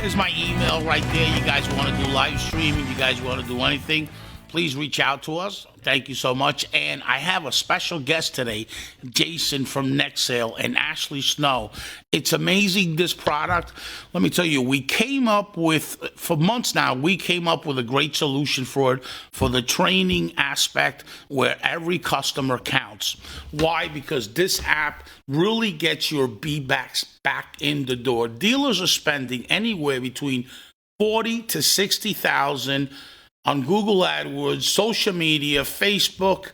There's my email right there. You guys want to do live streaming, you guys want to do anything, please reach out to us. Thank you so much. And I have a special guest today, Jason from Nextsail and Ashley Snow. It's amazing, this product. Let me tell you, we came up with, for months now, we came up with a great solution for it, for the training aspect where every customer counts. Why? Because this app really gets your B-backs back in the door. Dealers are spending anywhere between 40 to 60,000 on Google AdWords, social media, Facebook,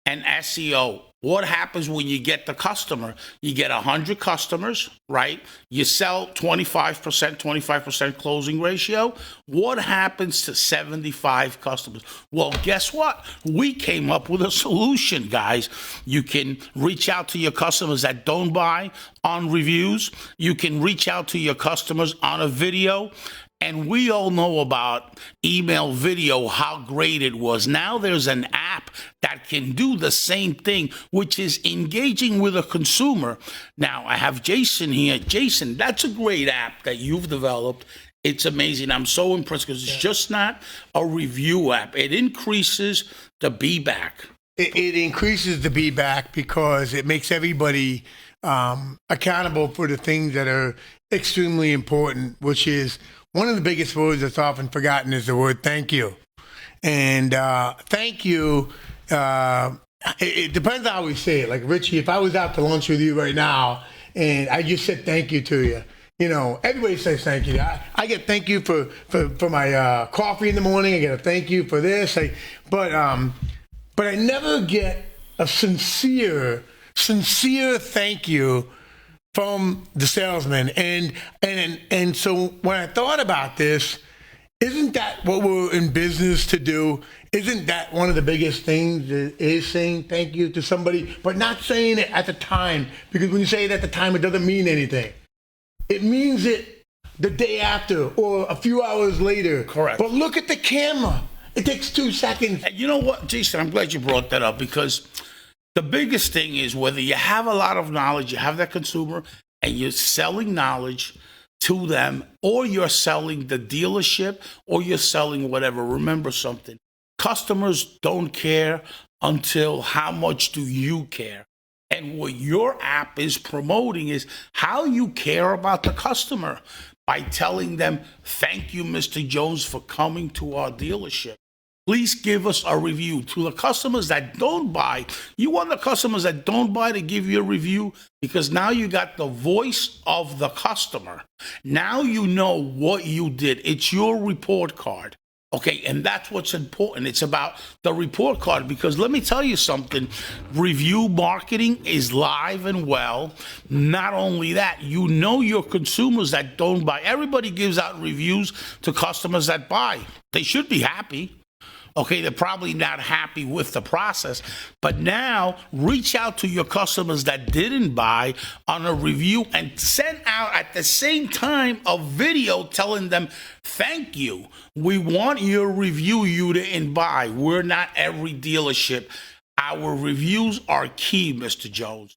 and SEO. What happens when you get the customer? You get 100 customers, right? You sell 25% closing ratio. What happens to 75 customers? Well, guess what? We came up with a solution, guys. You can reach out to your customers that don't buy on reviews. You can reach out to your customers on a video. And we all know about email video, how great it was. Now there's an app that can do the same thing, which is engaging with a consumer. Now, I have Jason here. Jason, that's a great app that you've developed. It's amazing. I'm so impressed because it's just not a review app. It increases the B-back. It increases the B-back because it makes everybody accountable for the things that are extremely important, which is one of the biggest words that's often forgotten is the word thank you. And thank you, it depends how we say it. Like, Richie, if I was out to lunch with you right now and I just said thank you to you, you know, everybody says thank you. I get thank you for my coffee in the morning. I get a thank you for this. But I never get a sincere thank you from the salesman. And so when I thought about this, isn't that what we're in business to do? Isn't that one of the biggest things, is saying thank you to somebody, but not saying it at the time? Because when you say it at the time, it doesn't mean anything. It means it the day after or a few hours later. Correct. But look at the camera. It takes 2 seconds. You know what, Jason, I'm glad you brought that up, because the biggest thing is whether you have a lot of knowledge, you have that consumer, and you're selling knowledge to them, or you're selling the dealership, or you're selling whatever. Remember something. Customers don't care until how much do you care. And what your app is promoting is how you care about the customer by telling them, thank you, Mr. Jones, for coming to our dealership. Please give us a review. To the customers that don't buy, you want the customers that don't buy to give you a review, because now you got the voice of the customer. Now you know what you did. It's your report card. Okay, and that's what's important. It's about the report card, because let me tell you something. Review marketing is live and well. Not only that, you know your consumers that don't buy. Everybody gives out reviews to customers that buy. They should be happy. Okay, they're probably not happy with the process, but now reach out to your customers that didn't buy on a review and send out at the same time a video telling them, thank you. We want your review, you didn't buy. We're not every dealership. Our reviews are key, Mr. Jones.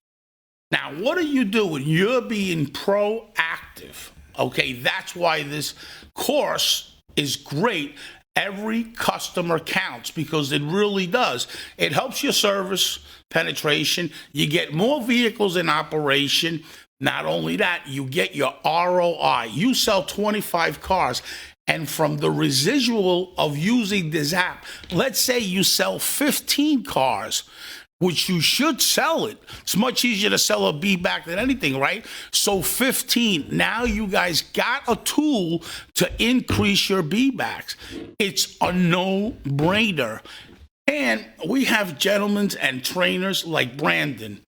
Now, what are you doing? You're being proactive. Okay, that's why this course is great. Every customer counts, because it really does. It helps your service penetration. You get more vehicles in operation. Not only that, you get your ROI. You sell 25 cars, and from the residual of using this app, let's say you sell 15 cars, which you should sell it. It's much easier to sell a B-back than anything, right? So 15. Now you guys got a tool to increase your B-backs. It's a no-brainer. And we have gentlemen and trainers like Brandon,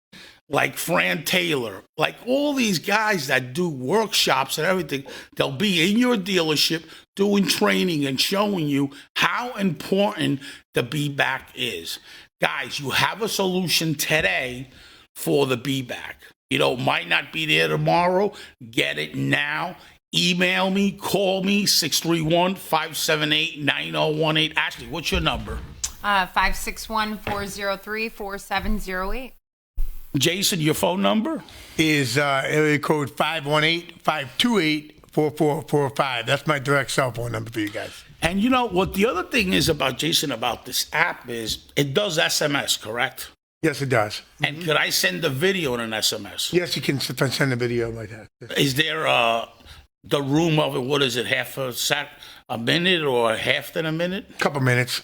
like Fran Taylor, like all these guys that do workshops and everything. They'll be in your dealership doing training and showing you how important the B-back is. Guys, you have a solution today for the B-back. You know, might not be there tomorrow. Get it now. Email me, call me, 631-578-9018. Ashley, what's your number? 561-403-4708. Jason, your phone number? Is area code 518-528 888-888-4445. That's my direct cell phone number for you guys. And you know what the other thing is about Jason about this app is it does SMS, correct? Yes, it does. And could I send a video in an SMS? Yes, you can send a video like that. Is there the room of it? What is it? A minute or half than a minute? Couple minutes.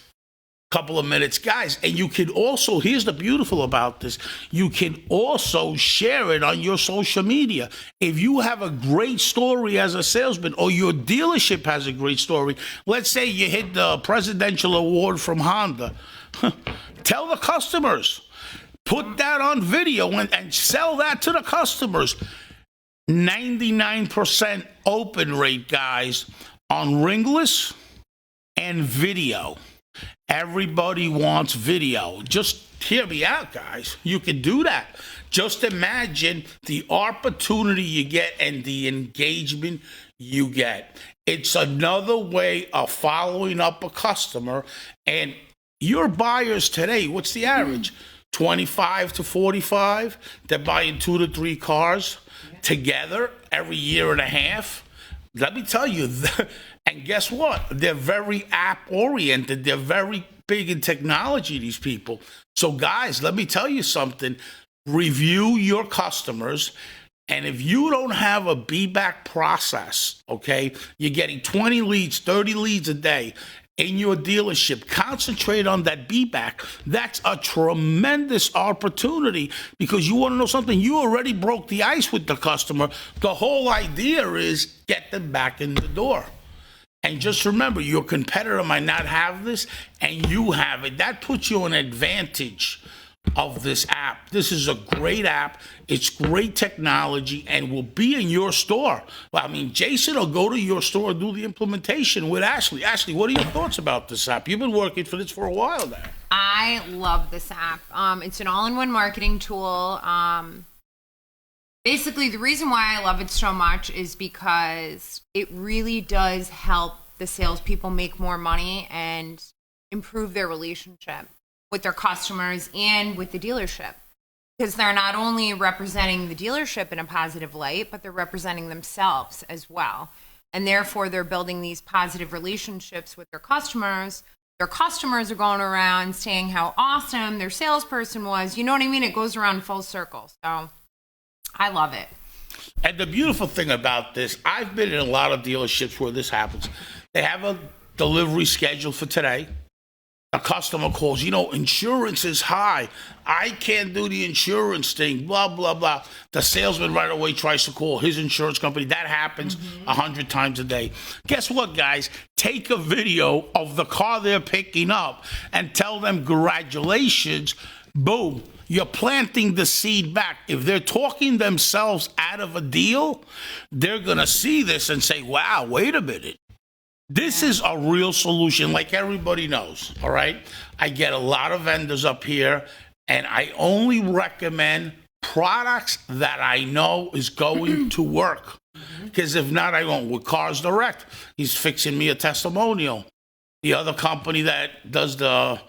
Couple of minutes, guys. And you can also, here's the beautiful about this, you can also share it on your social media. If you have a great story as a salesman or your dealership has a great story, let's say you hit the presidential award from Honda, tell the customers, put that on video and sell that to the customers. 99% open rate, guys, on ringless and video. Everybody wants video. Just hear me out, guys. You can do that. Just imagine the opportunity you get and the engagement you get. It's another way of following up a customer. And your buyers today, what's the average? 25 to 45. They're buying 2 to 3 cars together every year and a half. Let me tell you, and guess what? They're very app-oriented. They're very big in technology, these people. So, guys, let me tell you something. Review your customers. And if you don't have a be-back process, okay, you're getting 20 leads, 30 leads a day in your dealership, concentrate on that be-back. That's a tremendous opportunity because you want to know something? You already broke the ice with the customer. The whole idea is get them back in the door. And just remember, your competitor might not have this, and you have it. That puts you an advantage of this app. This is a great app. It's great technology and will be in your store. Well, I mean, Jason will go to your store and do the implementation with Ashley. Ashley, what are your thoughts about this app? You've been working for this for a while now. I love this app. It's an all-in-one marketing tool. Basically, the reason why I love it so much is because it really does help the salespeople make more money and improve their relationship with their customers and with the dealership. Because they're not only representing the dealership in a positive light, but they're representing themselves as well. And therefore, they're building these positive relationships with their customers. Their customers are going around saying how awesome their salesperson was. You know what I mean? It goes around full circle. So I love it. And the beautiful thing about this, I've been in a lot of dealerships where this happens. They have a delivery schedule for today. A customer calls, insurance is high. I can't do the insurance thing, blah, blah, blah. The salesman right away tries to call his insurance company. That happens 100 times a day. Guess what, guys? Take a video of the car they're picking up and tell them congratulations. Boom. You're planting the seed back. If they're talking themselves out of a deal, they're going to see this and say, wow, wait a minute. This is a real solution, like everybody knows, all right? I get a lot of vendors up here, and I only recommend products that I know is going to work. Because if not, I won't. With Cars Direct, he's fixing me a testimonial. The other company that does the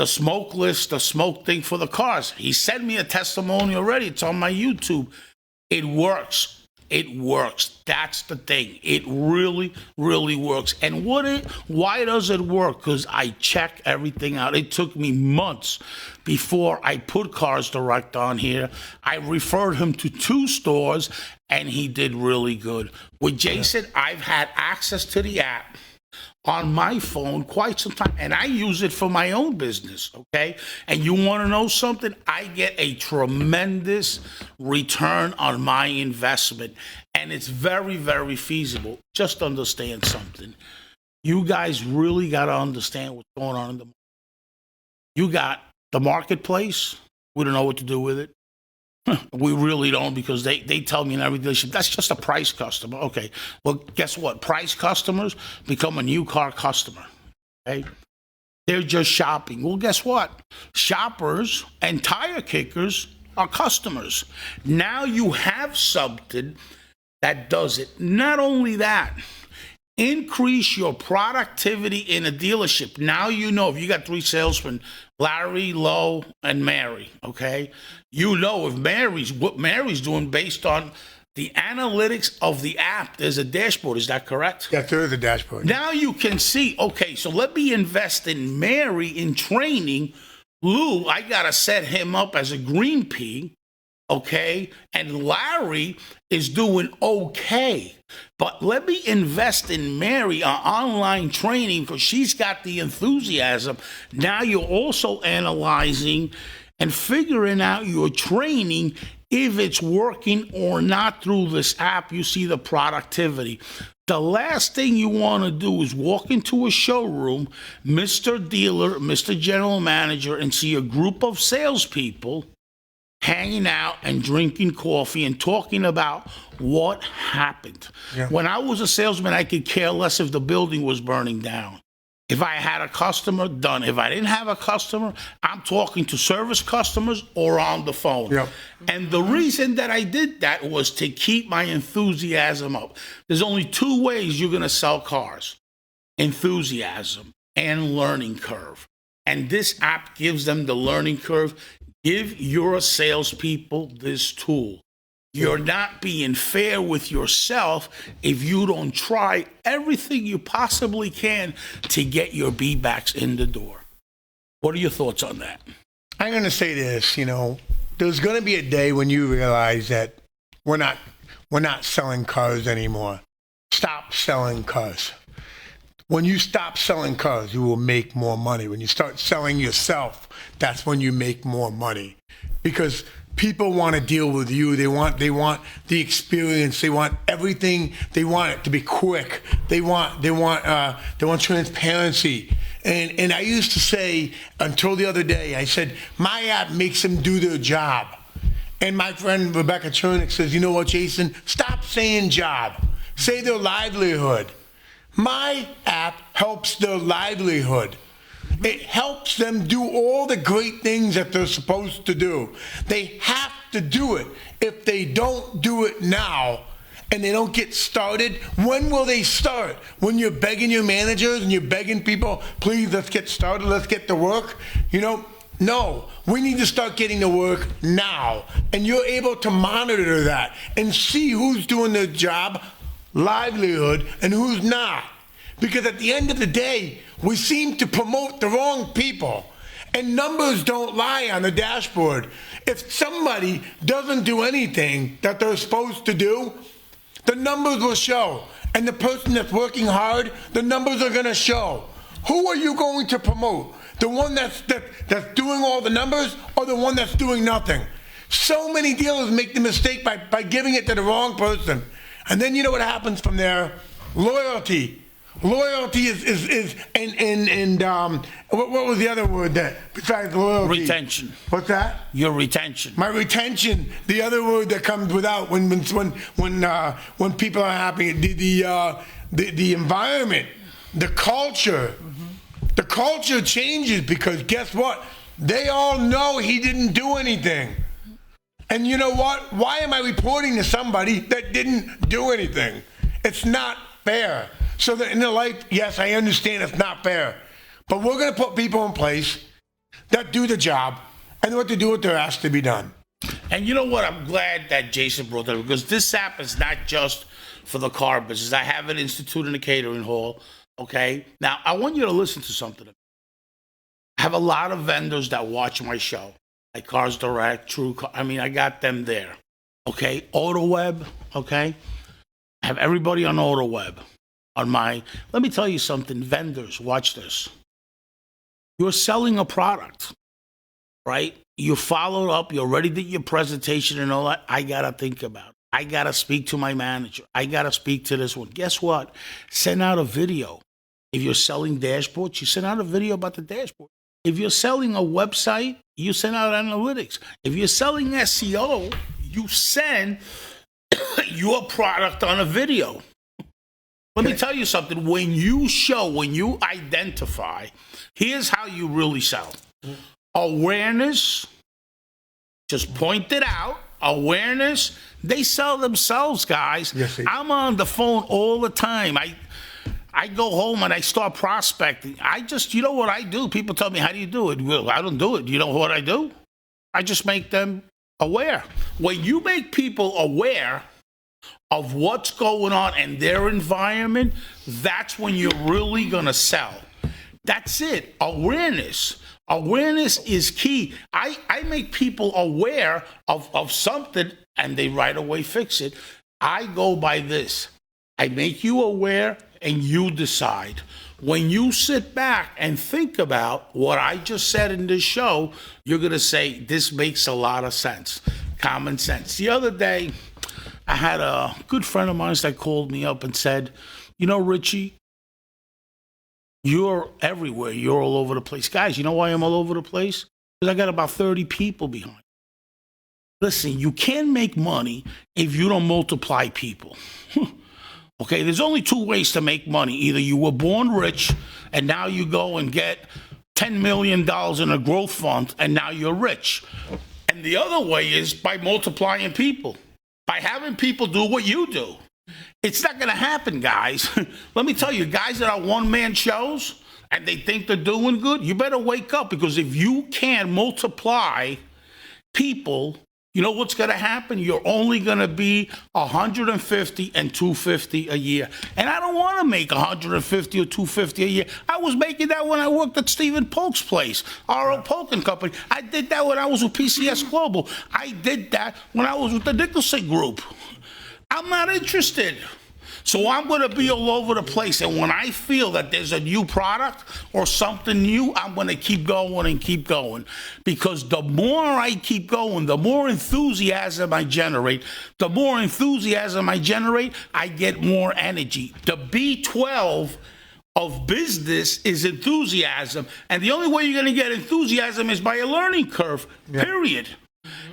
smoke list, the smoke thing for the cars, he sent me a testimonial already. It's on my YouTube. It works. It works. That's the thing. It really, really works. And why does it work? Because I check everything out. It took me months before I put Cars Direct on here. I referred him to 2 stores, and he did really good. With Jason, I've had access to the app on my phone quite some time, and I use it for my own business, okay? And you want to know something? I get a tremendous return on my investment, and it's very, very feasible. Just understand something. You guys really got to understand what's going on in the market. You got the marketplace. We don't know what to do with it. We really don't, because they tell me in every dealership, that's just a price customer. Okay, well, guess what? Price customers become a new car customer. Okay, they're just shopping. Well, guess what? Shoppers and tire kickers are customers. Now you have something that does it. Not only that, increase your productivity in a dealership. Now you know if you got 3 salesmen, Larry, Lo, and Mary, okay? You know if what Mary's doing based on the analytics of the app. There's a dashboard. Is that correct? Yeah, there is a dashboard. Now you can see, okay, so let me invest in Mary in training. Lou, I got to set him up as a green pea, okay? And Larry is doing okay. But let me invest in Mary on online training because she's got the enthusiasm. Now you're also analyzing and figuring out your training, if it's working or not through this app. You see the productivity. The last thing you want to do is walk into a showroom, Mr. Dealer, Mr. General Manager, and see a group of salespeople hanging out and drinking coffee and talking about what happened. Yeah. When I was a salesman, I could care less if the building was burning down. If I had a customer, done. If I didn't have a customer, I'm talking to service customers or on the phone. Yep. And the reason that I did that was to keep my enthusiasm up. There's only two ways you're going to sell cars: enthusiasm and learning curve. And this app gives them the learning curve. Give your salespeople this tool. You're not being fair with yourself if you don't try everything you possibly can to get your B-backs in the door. What are your thoughts on that? I'm going to say this, there's going to be a day when you realize that we're not selling cars anymore. Stop selling cars. When you stop selling cars, you will make more money. When you start selling yourself, that's when you make more money. Because people want to deal with you. They want the experience. They want everything. They want it to be quick. They want transparency. And I used to say, until the other day, I said, my app makes them do their job. And my friend Rebecca Chernick says, you know what, Jason? Stop saying job. Say their livelihood. My app helps their livelihood. It helps them do all the great things that they're supposed to do. They have to do it. If they don't do it now and they don't get started, when will they start? When you're begging your managers and you're begging people, please, let's get started, let's get to work? No, we need to start getting to work now. And you're able to monitor that and see who's doing their job, livelihood, and who's not. Because at the end of the day, we seem to promote the wrong people. And numbers don't lie on the dashboard. If somebody doesn't do anything that they're supposed to do, the numbers will show. And the person that's working hard, the numbers are going to show. Who are you going to promote? The one that's doing all the numbers, or the one that's doing nothing? So many dealers make the mistake by giving it to the wrong person. And then you know what happens from there? Loyalty. Loyalty is what was the other word that besides loyalty? Retention. What's that? Your retention. My retention. The other word that comes without when people are happy. The environment, the culture. Mm-hmm. The culture changes because guess what? They all know he didn't do anything. And you know what? Why am I reporting to somebody that didn't do anything? It's not fair. So that in their life, yes, I understand it's not fair. But we're going to put people in place that do the job and what to do what they're asked to be done. And you know what? I'm glad that Jason brought that up because this app is not just for the car business. I have it instituted in the catering hall. Okay. Now, I want you to listen to something. I have a lot of vendors that watch my show, like Cars Direct, True Car. I mean, I got them there. Okay. AutoWeb. Okay. I have everybody on AutoWeb. Let me tell you something, vendors, watch this. You're selling a product, right? You followed up, you already did your presentation and all that. I got to think about it. I got to speak to my manager. I got to speak to this one. Guess what? Send out a video. If you're selling dashboards, you send out a video about the dashboard. If you're selling a website, you send out analytics. If you're selling SEO, you send your product on a video. Let me tell you something. When you identify, here's how you really sell. Awareness, just point it out. Awareness, they sell themselves, guys. Yes, I'm on the phone all the time. I go home and I start prospecting. You know what I do? People tell me, how do you do it? Well, I don't do it. You know what I do? I just make them aware. When you make people aware, of what's going on in their environment, that's when you're really going to sell. That's it. Awareness. Awareness is key. I make people aware of something and they right away fix it. I go by this. I make you aware and you decide. When you sit back and think about what I just said in this show, you're going to say, this makes a lot of sense. Common sense. The other day, I had a good friend of mine that called me up and said, you know, Richie, you're everywhere. You're all over the place. Guys, you know why I'm all over the place? Because I got about 30 people behind. Listen, you can't make money if you don't multiply people. Okay, there's only two ways to make money. Either you were born rich and now you go and get $10 million in a growth fund and now you're rich. And the other way is by multiplying people, by having people do what you do. It's not going to happen, guys. Let me tell you, guys that are one-man shows and they think they're doing good, you better wake up, because if you can't multiply people, you know what's going to happen? You're only going to be 150 and 250 a year. And I don't want to make 150 or 250 a year. I was making that when I worked at Stephen Polk's place, R.O. Polk and Company. I did that when I was with PCS Global. I did that when I was with the Nicholson Group. I'm not interested. So I'm going to be all over the place. And when I feel that there's a new product or something new, I'm going to keep going and keep going. Because the more I keep going, the more enthusiasm I generate. The more enthusiasm I generate, I get more energy. The B12 of business is enthusiasm. And the only way you're going to get enthusiasm is by a learning curve, period.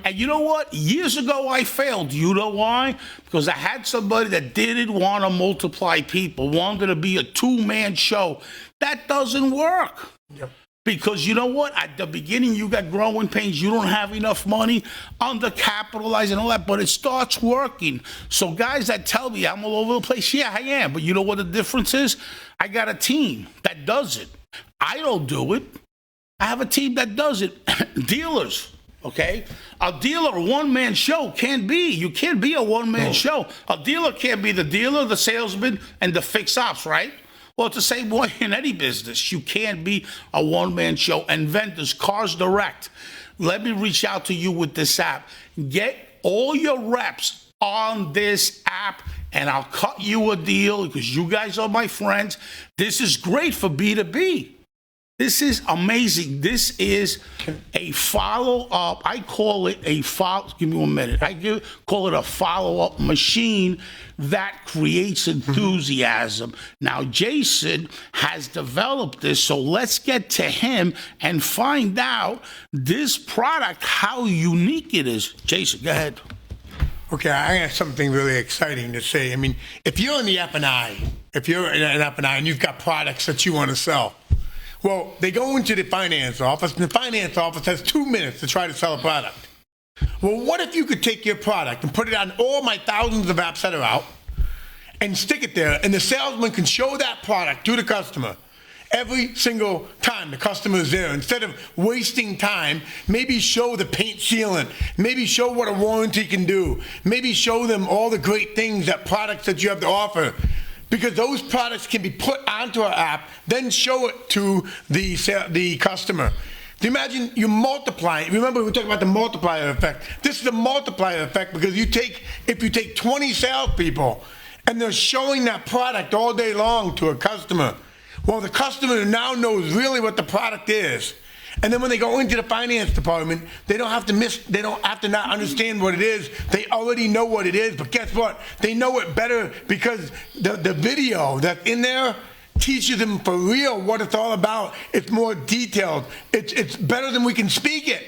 And you know what? Years ago, I failed. You know why? Because I had somebody that didn't want to multiply people, wanted to be a two-man show. That doesn't work. Yep. Because you know what? At the beginning, you got growing pains. You don't have enough money, undercapitalized and all that, but it starts working. So guys that tell me I'm all over the place, yeah, I am. But you know what the difference is? I got a team that does it. I don't do it. I have a team that does it. Dealers. Okay? A dealer, a one-man show can't be. You can't be a one-man show. A dealer can't be the dealer, the salesman, and the fix ops, right? Well, it's the same way in any business. You can't be a one-man show. And vendors, Cars Direct, let me reach out to you with this app. Get all your reps on this app, and I'll cut you a deal because you guys are my friends. This is great for B2B. This is amazing. This is a follow-up. I call it a follow. Give me 1 minute. Call it a follow-up machine that creates enthusiasm. Now, Jason has developed this, so let's get to him and find out this product, how unique it is. Jason, go ahead. Okay, I have something really exciting to say. I mean, if you're in the F&I, and you've got products that you want to sell, well, they go into the finance office, and the finance office has 2 minutes to try to sell a product. Well, what if you could take your product and put it on all my thousands of apps that are out and stick it there, and the salesman can show that product to the customer every single time the customer is there. Instead of wasting time, maybe show the paint sealant, maybe show what a warranty can do, maybe show them all the great things, that products that you have to offer. Because those products can be put onto our app, then show it to the customer. Do you imagine you multiply? Remember, we talked about the multiplier effect. This is a multiplier effect because if you take 20 salespeople and they're showing that product all day long to a customer, well, the customer now knows really what the product is. And then when they go into the finance department, they don't have to not understand what it is. They already know what it is. But guess what? They know it better because the video that's in there teaches them for real what it's all about. It's more detailed. It's better than we can speak it.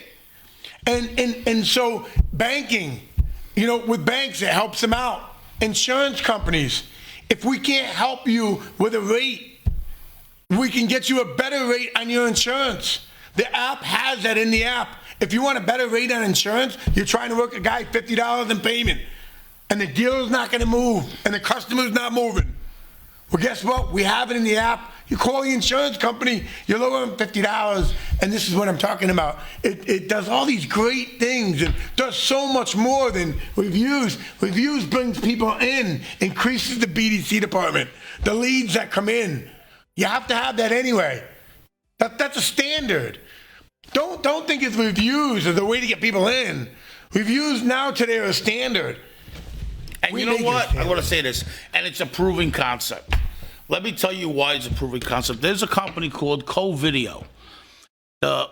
And so banking, with banks, it helps them out. Insurance companies, if we can't help you with a rate, we can get you a better rate on your insurance. The app has that in the app. If you want a better rate on insurance, you're trying to work a guy $50 in payment, and the dealer's not going to move, and the customer's not moving. Well, guess what? We have it in the app. You call the insurance company, you lower them $50, and this is what I'm talking about. It does all these great things and does so much more than reviews. Reviews brings people in, increases the BDC department, the leads that come in. You have to have that anyway. That's a standard. Don't think it's reviews are the way to get people in. Reviews now today are a standard. And you know what? I want to say this, and it's a proven concept. Let me tell you why it's a proven concept. There's a company called Co-Video. The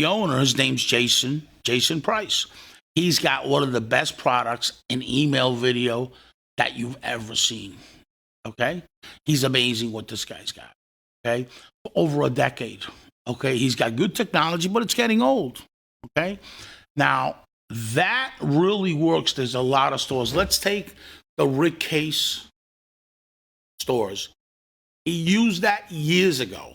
owner, his name's Jason Price. He's got one of the best products in email video that you've ever seen. Okay? He's amazing what this guy's got. Okay? For over a decade. Okay? He's got good technology, but it's getting old. Okay? Now, that really works. There's a lot of stores. Let's take the Rick Case stores. He used that years ago,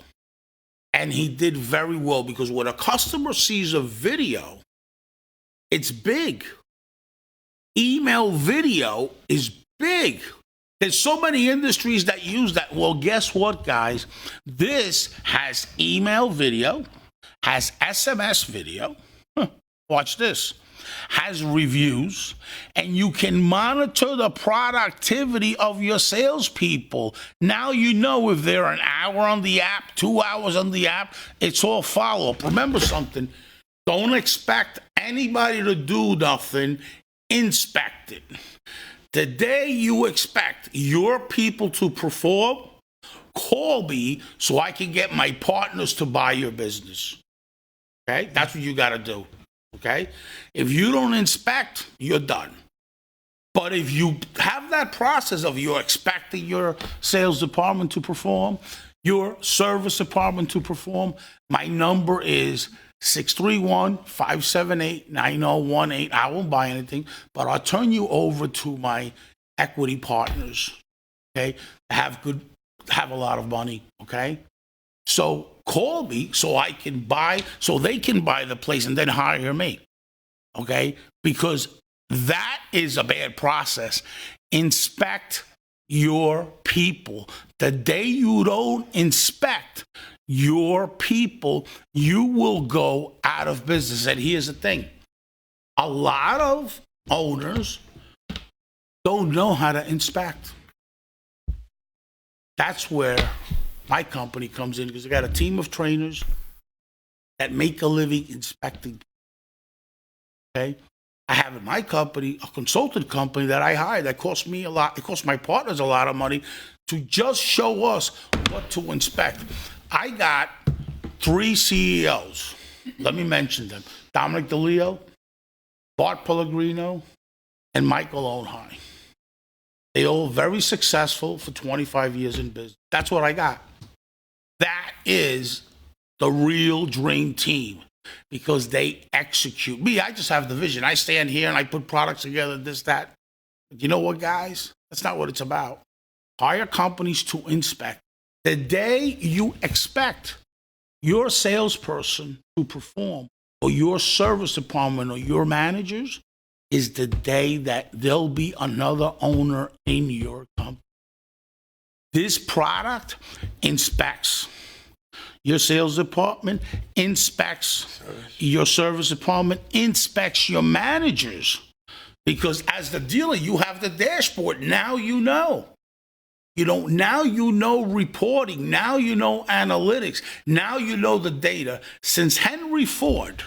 and he did very well because when a customer sees a video, it's big. Email video is big. There's so many industries that use that. Well, guess what, guys? This has email video, has SMS video. Watch this. Has reviews, and you can monitor the productivity of your salespeople. Now you know if they're an hour on the app, 2 hours on the app, it's all follow-up. Remember something, don't expect anybody to do nothing, inspect it. The day you expect your people to perform, call me so I can get my partners to buy your business. Okay? That's what you got to do. Okay? If you don't inspect, you're done. But if you have that process of you're expecting your sales department to perform, your service department to perform, my number is 631-578-9018. I won't buy anything, but I'll turn you over to my equity partners. Okay? Have a lot of money. Okay? So call me so I can buy, so they can buy the place and then hire me. Okay? Because that is a bad process. Inspect your people. The day you don't inspect your people, you will go out of business. And here's the thing. A lot of owners don't know how to inspect. That's where my company comes in, because I got a team of trainers that make a living inspecting. Okay? I have in my company a consultant company that I hire that costs me a lot. It costs my partners a lot of money to just show us what to inspect. I got 3 CEOs. Let me mention them. Dominic DeLeo, Bart Pellegrino, and Michael Ohnhine. They all very successful for 25 years in business. That's what I got. That is the real dream team because they execute. Me, I just have the vision. I stand here and I put products together, this, that. But you know what, guys? That's not what it's about. Hire companies to inspect. The day you expect your salesperson to perform or your service department or your managers is the day that there'll be another owner in your company. This product inspects. Your sales department inspects. Your service department inspects your managers. Because as the dealer, you have the dashboard. Now you know. Now you know reporting. Now you know analytics. Now you know the data. Since Henry Ford,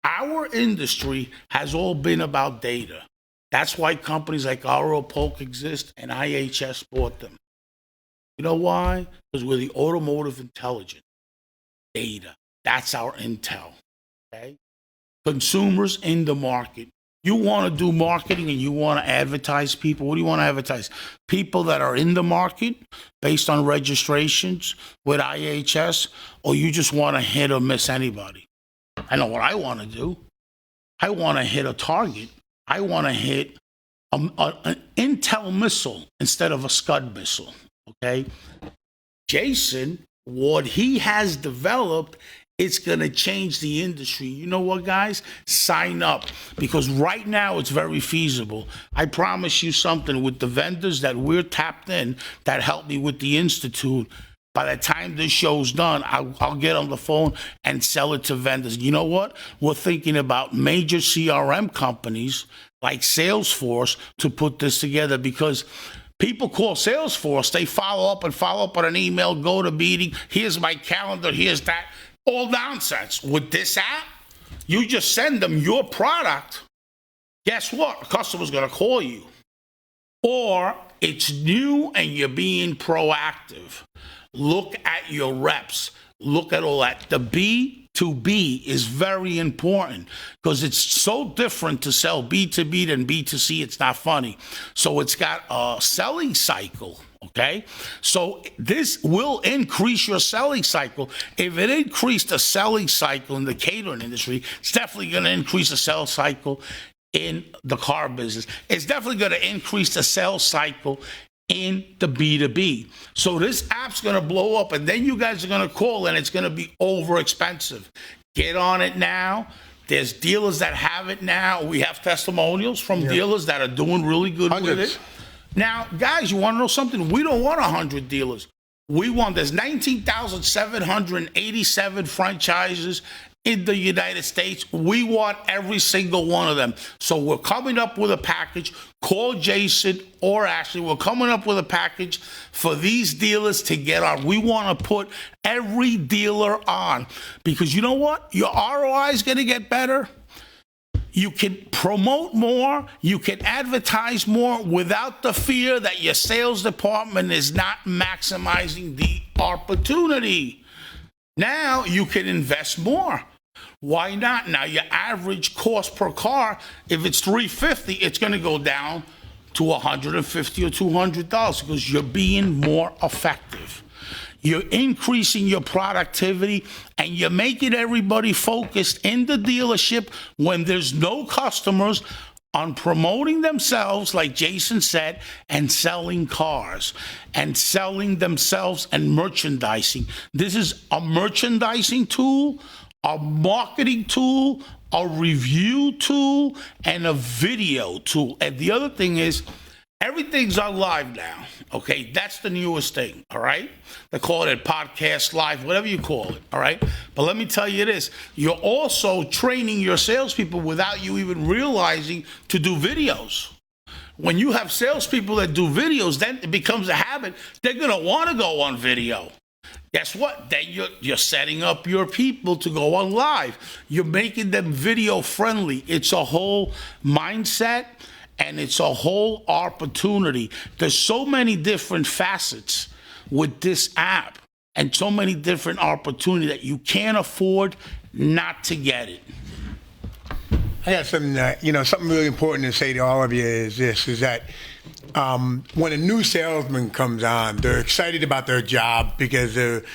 our industry has all been about data. That's why companies like R.O. Polk exist and IHS bought them. You know why? Because we're the automotive intelligence. Data. That's our intel. Okay? Consumers in the market. You want to do marketing and you want to advertise people. What do you want to advertise? People that are in the market based on registrations with IHS, or you just want to hit or miss anybody? I know what I want to do. I want to hit a target. I want to hit an Intel missile instead of a Scud missile. Okay? Jason, what he has developed, it's going to change the industry. You know what, guys? Sign up, because right now it's very feasible. I promise you something, with the vendors that we're tapped in that help me with the Institute, By the time this show's done, I'll get on the phone and sell it to vendors. You know what? We're thinking about major CRM companies like Salesforce to put this together, because people call Salesforce, they follow up on an email, go to meeting, here's my calendar, here's that. All nonsense. With this app, you just send them your product. Guess what? A customer's going to call you. Or it's new and you're being proactive. Look at your reps. Look at all that. The B2B is very important because it's so different to sell B2B than B2C. It's not funny. So it's got a selling cycle. Okay, so this will increase your selling cycle. If it increased the selling cycle in the catering industry, it's definitely going to increase the sales cycle in the car business. It's definitely going to increase the sales cycle in the B2B. So this app's going to blow up, and then you guys are going to call, and it's going to be over expensive. Get on it now. There's dealers that have it now. We have testimonials from dealers that are doing really good with it. Now, guys, you want to know something? We don't want 100 dealers. There's 19,787 franchises in the United States. We want every single one of them. So we're coming up with a package. Call Jason or Ashley. We're coming up with a package for these dealers to get on. We want to put every dealer on, because you know what? Your ROI is going to get better. You can promote more, you can advertise more without the fear that your sales department is not maximizing the opportunity. Now you can invest more. Why not? Now your average cost per car, if it's $350, it's going to go down to $150 or $200 because you're being more effective. You're increasing your productivity, and you're making everybody focused in the dealership when there's no customers on promoting themselves, like Jason said, and selling cars and selling themselves and merchandising. This is a merchandising tool, a marketing tool, a review tool, and a video tool. And the other thing is, everything's on live now, okay? That's the newest thing, all right? They call it a podcast live, whatever you call it, all right? But let me tell you this. You're also training your salespeople without you even realizing to do videos. When you have salespeople that do videos, then it becomes a habit. They're going to want to go on video. Guess what? Then you're setting up your people to go on live. You're making them video friendly. It's a whole mindset. And it's a whole opportunity. There's so many different facets with this app and so many different opportunities that you can't afford not to get it. I got something something really important to say to all of you is this, is that when a new salesman comes on, they're excited about their job because it's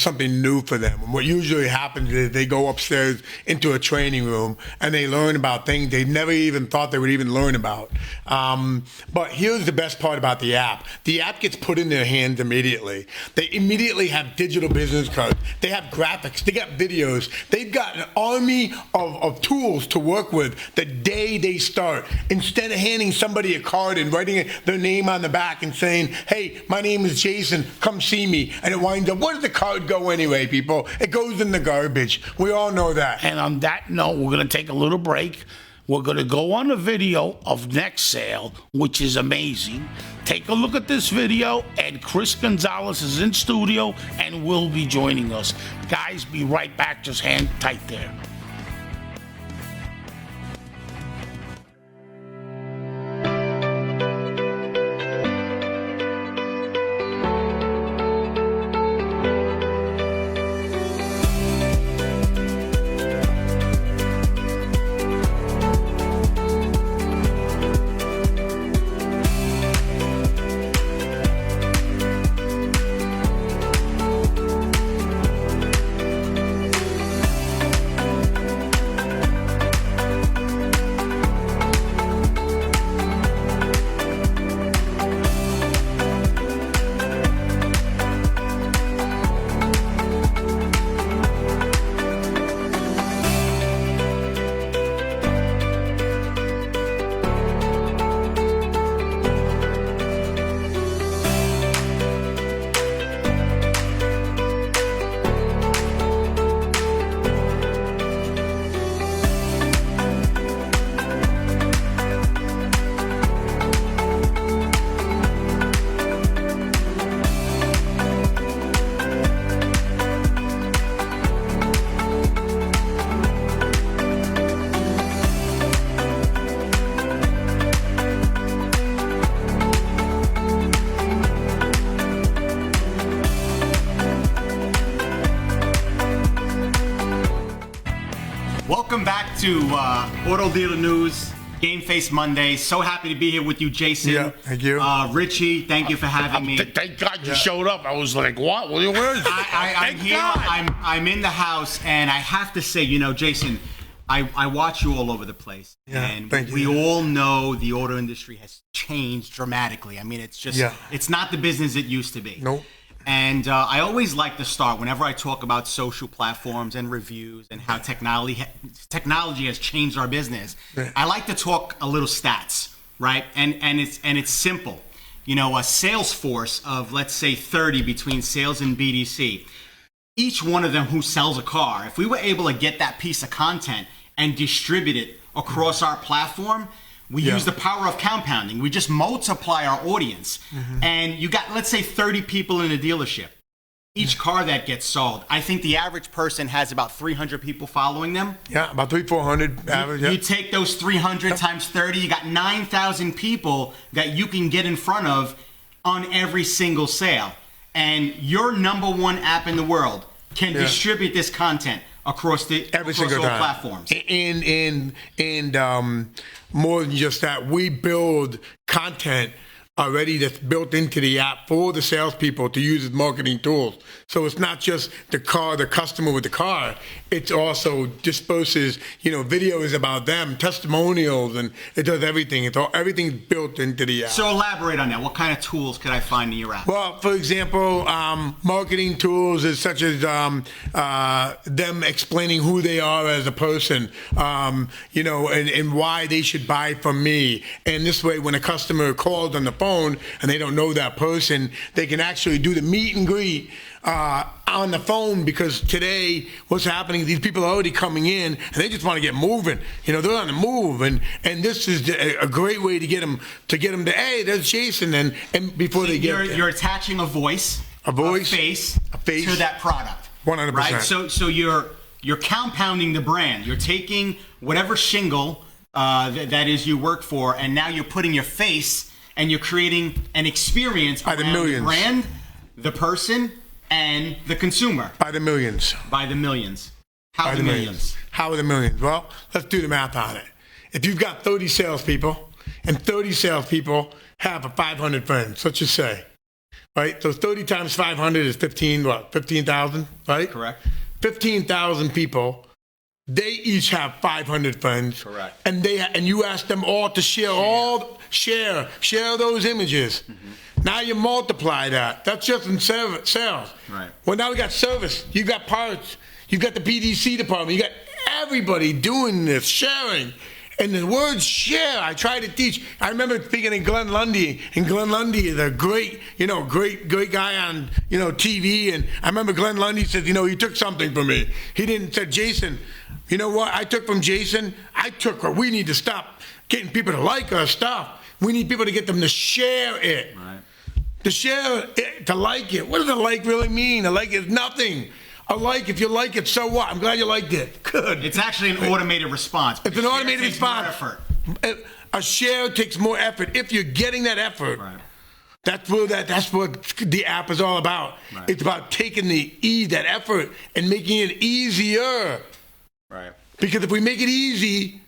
something new for them. And what usually happens is they go upstairs into a training room and they learn about things they never even thought they would even learn about. But here's the best part about the app. The app gets put in their hands immediately. They immediately have digital business cards. They have graphics. They got videos. They've got an army of tools to work with the day they start. Instead of handing somebody a card and writing their name on the back and saying, hey, my name is Jason, come see me. And it winds up, where does the card go anyway, people? It goes in the garbage. We all know that. And on that note, we're going to take a little break. We're going to go on a video of next sale, which is amazing. Take a look at this video, and Chris Gonzalez is in studio and will be joining us. Guys, be right back. Just hang tight there. to Auto Dealer News, Game Face Monday. So happy to be here with you, Jason. Yeah, thank you. Richie, thank you for having me. Thank God you showed up. I was like, what? Where is it? I'm here. I'm in the house, and I have to say, Jason, I watch you all over the place. Yeah, and thank you. we all know the auto industry has changed dramatically. I mean, it's just, it's not the business it used to be. Nope. And I always like to start whenever I talk about social platforms and reviews and how technology has changed our business. Right. I like to talk a little stats, right? And it's simple. A sales force of, let's say, 30 between sales and BDC. Each one of them who sells a car, if we were able to get that piece of content and distribute it across our platform, we use the power of compounding. We just multiply our audience. And you got, let's say, 30 people in a dealership. Each car that gets sold, I think the average person has about 300 people following them. Yeah, about 400 average. You take those 300 times 30, you got 9,000 people that you can get in front of on every single sale. And your number one app in the world can distribute this content across Every single all time. platforms. And more than just that, we build content already that's built into the app for the salespeople to use as marketing tools. So it's not just the customer with the car. It also disposes, videos about them, testimonials, and it does everything. Everything's built into the app. So elaborate on that. What kind of tools could I find in your app? Well, for example, marketing tools is such as them explaining who they are as a person, and why they should buy from me. And this way, when a customer calls on the phone and they don't know that person, they can actually do the meet and greet on the phone, because today what's happening, these people are already coming in and they just want to get moving. They're on the move, and this is a great way to get them to hey, there's Jason, and before they get you're attaching a voice, a face to that product. 100%. Right? So you're compounding the brand. You're taking whatever shingle that is you work for, and now you're putting your face and you're creating an experience by the around millions. The brand, the person, and the consumer. By the millions. By the millions. How are the millions? How are the millions? Well, let's do the math on it. If you've got 30 salespeople, and 30 salespeople have 500 friends, let's just say, right? So 30 times 500 is 15,000, right? Correct. 15,000 people. They each have 500 friends. Correct. And you ask them all to share those images. Now you multiply that. That's just in sales. Right. Well, now we got service. You got parts. You got the PDC department. You got everybody doing this, sharing. And the word share, I try to teach. I remember speaking in Glenn Lundy, and Glenn Lundy is a great guy on, TV. And I remember Glenn Lundy said, he took something from me. He didn't say, Jason, you know what I took from Jason? We need to stop getting people to like our stuff. We need people to get them to share it. Right. To share it, to like it. What does a like really mean? A like is nothing. A like, if you like it, so what? I'm glad you liked it. Good. It's actually an automated response. It's an automated response. More effort. A share takes more effort. If you're getting that effort, right. That's what the app is all about. Right. It's about taking that effort, and making it easier. Right. Because if we make it easy,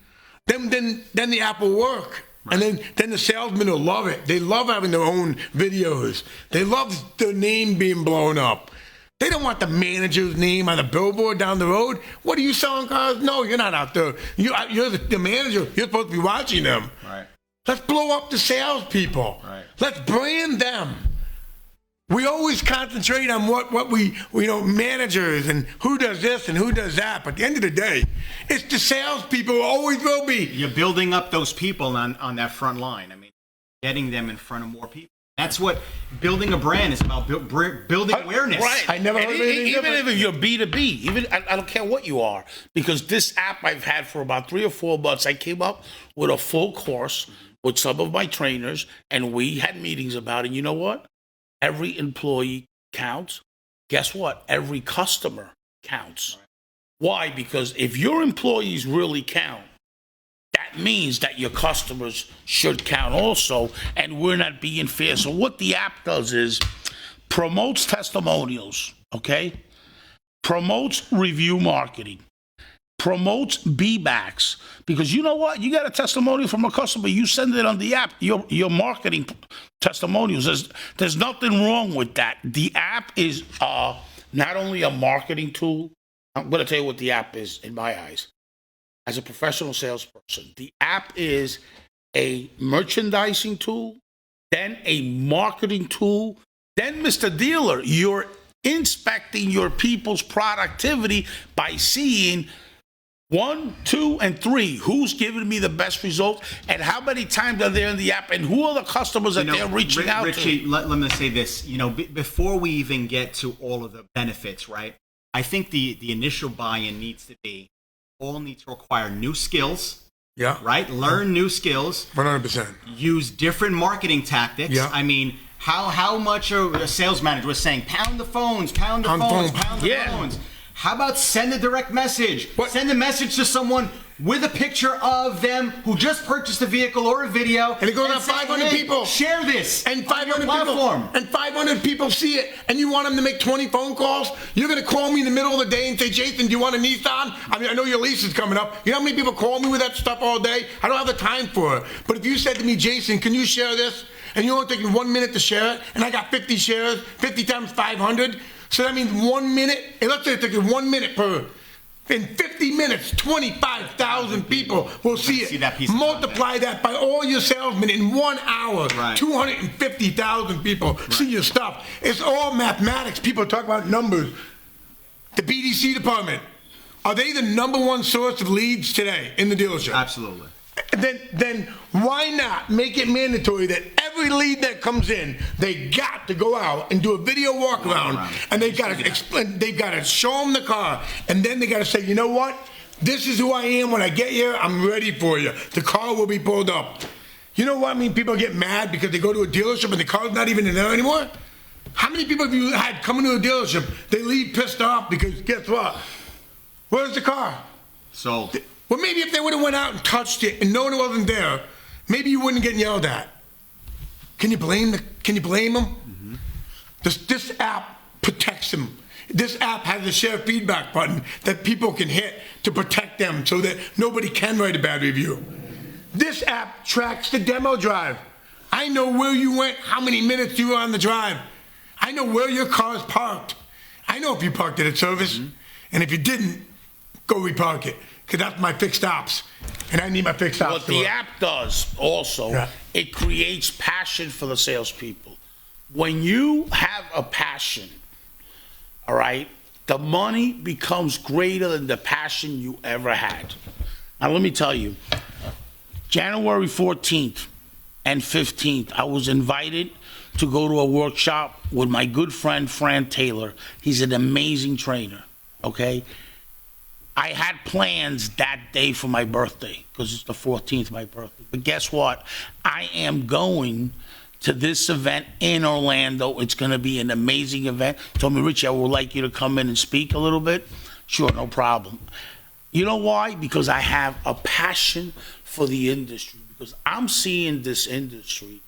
then the app will work. Right. And then the salesmen will love it. They love having their own videos. They love their name being blown up. They don't want the manager's name on the billboard down the road. What, are you selling cars? No, you're not out there. You're the manager. You're supposed to be watching them. Right. Let's blow up the salespeople. Right. Let's brand them. We always concentrate on what we managers and who does this and who does that. But at the end of the day, it's the salespeople who always will be. You're building up those people on that front line. I mean, getting them in front of more people. That's what building a brand is about, building awareness. Right. I never heard anything even different. if you're B2B, I don't care what you are, because this app I've had for about 3 or 4 months, I came up with a full course with some of my trainers, and we had meetings about it. You know what? Every employee counts. Guess what? Every customer counts. Right. Why? Because if your employees really count, that means that your customers should count also, and we're not being fair. So what the app does is promotes testimonials, okay? Promotes review marketing. promotes B-backs, because you know what? You got a testimonial from a customer, you send it on the app, your marketing testimonials. There's nothing wrong with that. The app is not only a marketing tool. I'm going to tell you what the app is in my eyes. As a professional salesperson, the app is a merchandising tool, then a marketing tool, then, Mr. Dealer, you're inspecting your people's productivity by seeing 1, 2, and 3. Who's giving me the best result, and how many times are they in the app, and who are the customers that they're reaching out Richie, to? let me say this. Before we even get to all of the benefits, right? I think the initial buy-in needs to be, all need to require new skills. Yeah. Right? Learn new skills. 100%. Use different marketing tactics. Yeah. I mean, how much a sales manager was saying, pound the phones, pound the phones, pound the phones. How about send a direct message? Send a message to someone with a picture of them who just purchased a vehicle or a video. And it goes out 500 people. Share this. And 500 platform. people. And 500 people see it. And you want them to make 20 phone calls? You're going to call me in the middle of the day and say, Jason, do you want a Nissan? I mean, I know your lease is coming up. You know how many people call me with that stuff all day? I don't have the time for it. But if you said to me, Jason, can you share this? And you're only taking 1 minute to share it, and I got 50 shares, 50 times 500. So that means 1 minute, and let's say it took you 1 minute per. In 50 minutes, 25,000 people will see it. That piece of multiply that by all your salesmen in 1 hour. Right. 250,000 people see your stuff. It's all mathematics. People talk about numbers. The BDC department, are they the #1 source of leads today in the dealership? Absolutely. Then why not make it mandatory that every lead that comes in, they got to go out and do a video walk around, and they got to explain, they got to show them the car, and then they got to say, you know what? This is who I am. When I get here, I'm ready for you. The car will be pulled up. You know what I mean? People get mad because they go to a dealership and the car's not even in there anymore. How many people have you had coming to a dealership? They leave pissed off because guess what? Where's the car? Sold. Well, maybe if they would have went out and touched it and known it wasn't there, maybe you wouldn't get yelled at. Can you blame them? Mm-hmm. This app protects them. This app has a share feedback button that people can hit to protect them so that nobody can write a bad review. This app tracks the demo drive. I know where you went, how many minutes you were on the drive. I know where your car is parked. I know if you parked it at service, and if you didn't, go repark it. Because that's my fixed ops, and I need my fixed ops. What the app does also, it creates passion for the salespeople. When you have a passion, all right, the money becomes greater than the passion you ever had. Now, let me tell you, January 14th and 15th, I was invited to go to a workshop with my good friend, Fran Taylor. He's an amazing trainer, okay? I had plans that day for my birthday because it's the 14th, my birthday. But guess what? I am going to this event in Orlando. It's going to be an amazing event. Told me, Richie, I would like you to come in and speak a little bit. Sure, no problem. You know why? Because I have a passion for the industry. Because I'm seeing this industry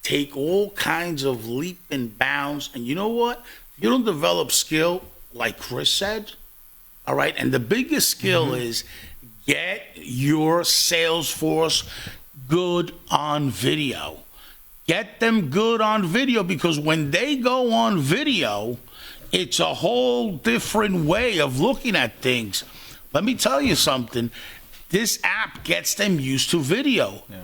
take all kinds of leap and bounds. And you know what? If you don't develop skill, like Chris said, all right, and the biggest skill is get your sales force good on video. Get them good on video, because when they go on video, it's a whole different way of looking at things. Let me tell you something. This app gets them used to video. Yeah.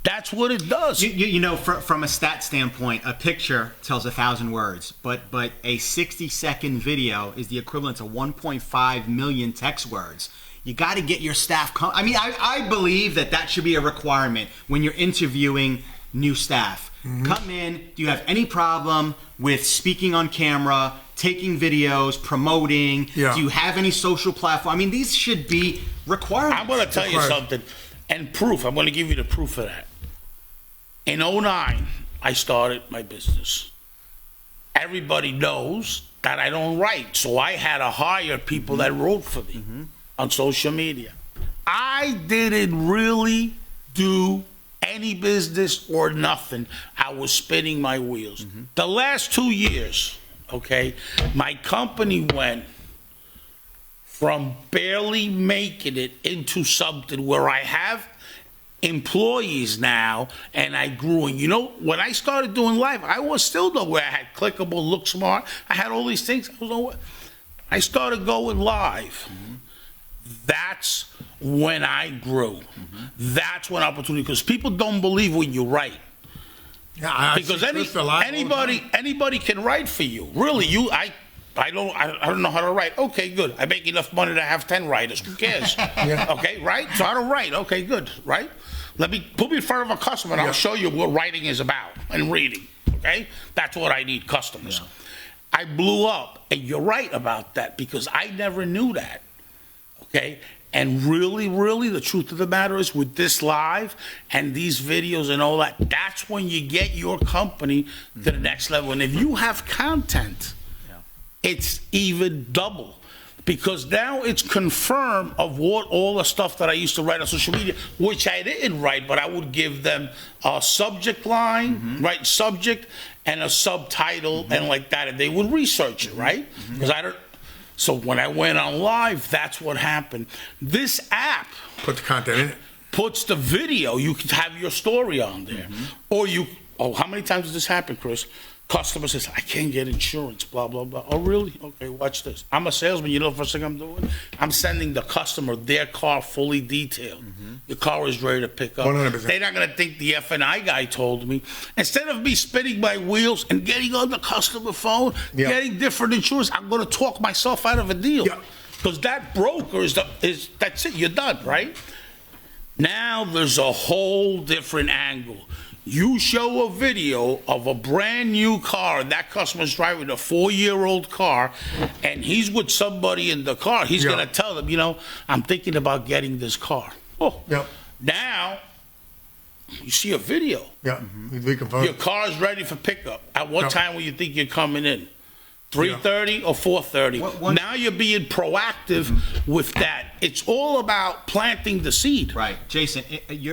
That's what it does. You know, from a stat standpoint, a picture tells 1,000 words, but a 60-second video is the equivalent to 1.5 million text words. You got to get your staff. I believe that should be a requirement when you're interviewing new staff. Mm-hmm. Come in. Do you have any problem with speaking on camera, taking videos, promoting? Yeah. Do you have any social platform? I mean, these should be requirements. I'm going to tell you something, and proof. I'm going to give you the proof of that. In 2009, I started my business. Everybody knows that I don't write, so I had to hire people that wrote for me on social media. I didn't really do any business or nothing. I was spinning my wheels. The last 2 years, okay, my company went from barely making it into something where I have employees now, and I grew. And you know, when I started doing live, I was still nowhere. I had clickable, look smart. I had all these things. I was nowhere. I started going live. That's when I grew. That's when opportunity, because people don't believe when you write. Yeah, Because anybody can write for you. Really, I don't know how to write. Okay, good. I make enough money to have 10 writers. Who cares? Okay, right? So I don't write. Okay, good. Right? Put me in front of a customer and I'll show you what writing is about and reading. Okay? That's what I need, customers. I blew up, and you're right about that, because I never knew that. Okay? And really, really, the truth of the matter is, with this live and these videos and all that, that's when you get your company to the next level. And if you have content, it's even double, because now it's confirmed of what all the stuff that I used to write on social media, which I didn't write, but I would give them a subject line, right? Subject and a subtitle and like that, and they would research it, right? Because I don't. So when I went on live, that's what happened. This app Put the content in it. puts the video. You can have your story on there, or you. Oh, how many times does this happen, Chris? Customer says, I can't get insurance, blah, blah, blah. Oh, really? Okay, watch this. I'm a salesman. You know the first thing I'm doing? I'm sending the customer their car fully detailed. Your car is ready to pick up. 100%. They're not going to think the F&I guy told me. Instead of me spinning my wheels and getting on the customer phone, getting different insurance, I'm going to talk myself out of a deal. Because that broker that's it. You're done, right? Now there's a whole different angle. You show a video of a brand new car, and that customer's driving a 4-year-old car, and he's with somebody in the car. He's going to tell them, you know, I'm thinking about getting this car. Oh, now you see a video. Your car is ready for pickup. At what time will you think you're coming in? 3:30 or 4:30. Now you're being proactive with that. It's all about planting the seed. Right. Jason,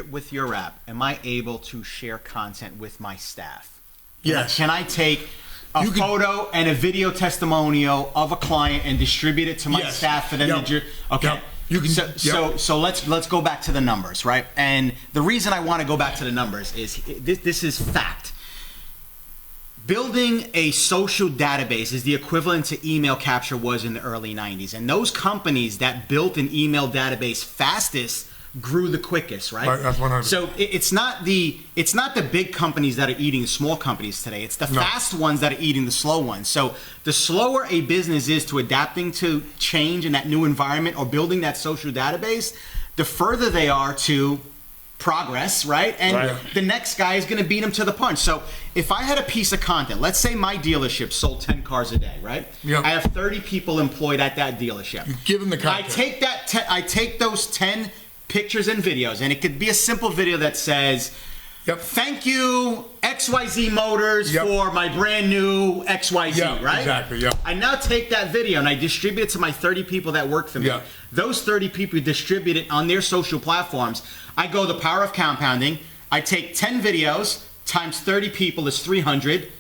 with your app, am I able to share content with my staff? Yes. Can I take a photo and a video testimonial of a client and distribute it to my staff for them to okay. You can, so let's go back to the numbers, right? And the reason I want to go back to the numbers is this is fact. Building a social database is the equivalent to email capture was in the early 90s. And those companies that built an email database fastest grew the quickest, right? That's 100%. So it's not the big companies that are eating the small companies today. It's the fast ones that are eating the slow ones. So the slower a business is to adapting to change in that new environment or building that social database, the further they are to progress, right? And the next guy is going to beat him to the punch. So if I had a piece of content, let's say my dealership sold 10 cars a day, right? I have 30 people employed at that dealership. You give them the content. I take those 10 pictures and videos, and it could be a simple video that says, thank you, XYZ Motors, for my brand new XYZ, right? Exactly, I now take that video and I distribute it to my 30 people that work for me. Those 30 people distribute it on their social platforms. I go the power of compounding. I take 10 videos times 30 people is 300.